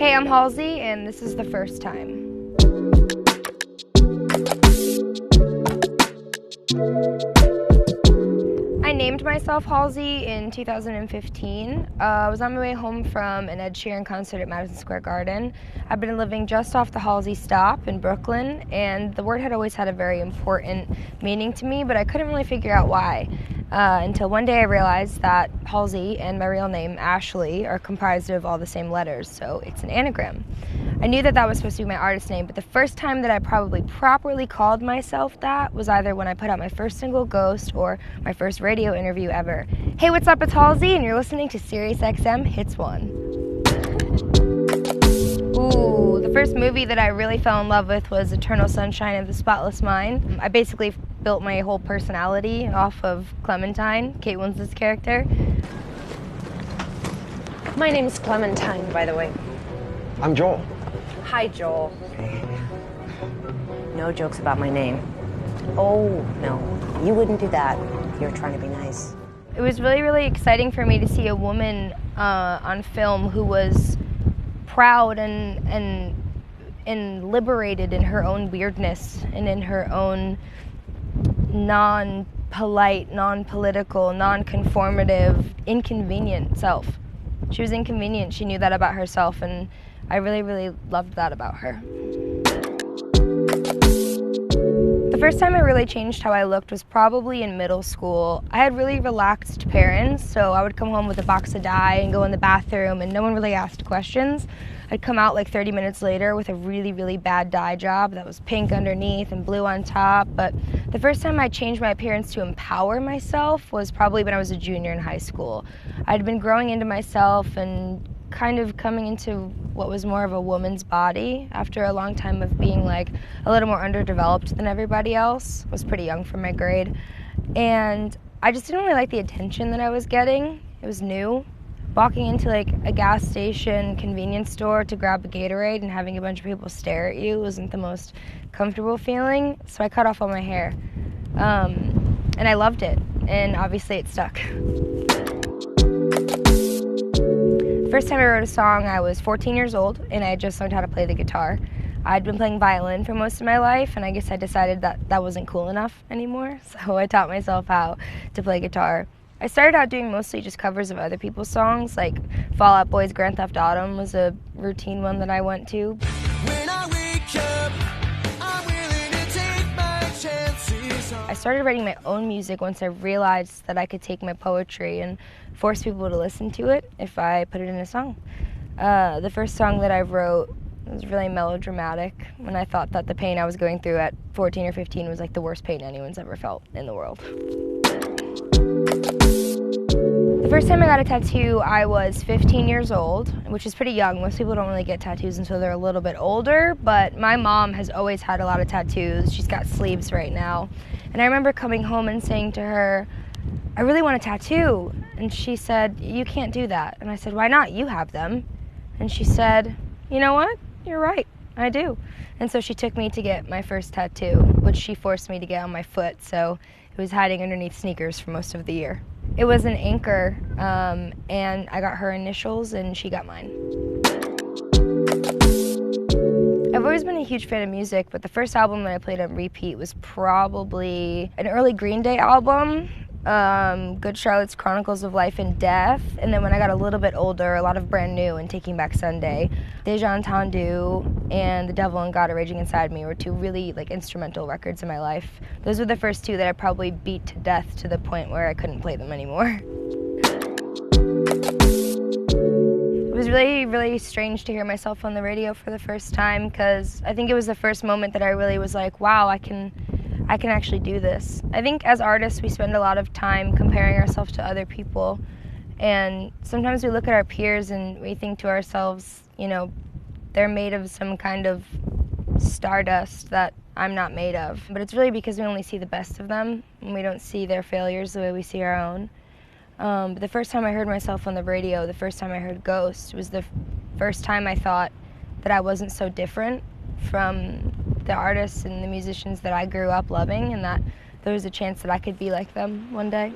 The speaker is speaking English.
Hey, I'm Halsey, and this is the first time. I named myself Halsey in 2015. I was on my way home from an Ed Sheeran concert at Madison Square Garden. I've been living just off the Halsey stop in Brooklyn, and the word had always had a very important meaning to me, but I couldn't really figure out why. Until one day I realized that Halsey and my real name, Ashley, are comprised of all the same letters, so it's an anagram. I knew that was supposed to be my artist name, but the first time that I probably properly called myself that was either when I put out my first single, Ghost, or my first radio interview ever. Hey, what's up, it's Halsey, and you're listening to SiriusXM Hits 1. Ooh, the first movie that I really fell in love with was Eternal Sunshine of the Spotless Mind. I basically built my whole personality off of Clementine, Kate Winslet's character. My name is Clementine, by the way. I'm Joel. Hi, Joel. No jokes about my name. Oh, no, you wouldn't do that. You're trying to be nice. It was really, really exciting for me to see a woman on film who was proud and liberated in her own weirdness and in her own non-polite, non-political, non-conformative, inconvenient self. She was inconvenient. She knew that about herself, and I really, really loved that about her. The first time I really changed how I looked was probably in middle school. I had really relaxed parents, so I would come home with a box of dye and go in the bathroom, and no one really asked questions. I'd come out like 30 minutes later with a really, really bad dye job that was pink underneath and blue on top. But the first time I changed my appearance to empower myself was probably when I was a junior in high school. I'd been growing into myself and kind of coming into what was more of a woman's body after a long time of being like a little more underdeveloped than everybody else. I was pretty young for my grade. And I just didn't really like the attention that I was getting. It was new. Walking into like a gas station convenience store to grab a Gatorade and having a bunch of people stare at you wasn't the most comfortable feeling, so I cut off all my hair. And I loved it, and obviously it stuck. First time I wrote a song, I was 14 years old, and I had just learned how to play the guitar. I'd been playing violin for most of my life, and I guess I decided that that wasn't cool enough anymore, so I taught myself how to play guitar. I started out doing mostly just covers of other people's songs, like Fall Out Boy's Grand Theft Autumn was a routine one that I went to. When I wake up, I'm willing to take my chances. I started writing my own music once I realized that I could take my poetry and force people to listen to it if I put it in a song. The first song that I wrote was really melodramatic, and I thought that the pain I was going through at 14 or 15 was like the worst pain anyone's ever felt in the world. The first time I got a tattoo, I was 15 years old, which is pretty young. Most people don't really get tattoos until they're a little bit older, but my mom has always had a lot of tattoos. She's got sleeves right now. And I remember coming home and saying to her, I really want a tattoo. And she said, you can't do that. And I said, why not? You have them. And she said, you know what? You're right. I do. And so she took me to get my first tattoo, which she forced me to get on my foot, so it was hiding underneath sneakers for most of the year. It was an anchor, and I got her initials and she got mine. I've always been a huge fan of music, but the first album that I played on repeat was probably an early Green Day album, Good Charlotte's Chronicles of Life and Death, and then when I got a little bit older, a lot of Brand New and Taking Back Sunday. Deja Entendu and The Devil and God Are Raging Inside Me were two really like instrumental records in my life. Those were the first two that I probably beat to death to the point where I couldn't play them anymore. It was really, really strange to hear myself on the radio for the first time, because I think it was the first moment that I really was like, wow, I can actually do this. I think as artists we spend a lot of time comparing ourselves to other people, and sometimes we look at our peers and we think to ourselves, you know, they're made of some kind of stardust that I'm not made of. But it's really because we only see the best of them and we don't see their failures the way we see our own. But the first time I heard myself on the radio, the first time I heard Ghost, was the first time I thought that I wasn't so different from the artists and the musicians that I grew up loving, and that there was a chance that I could be like them one day.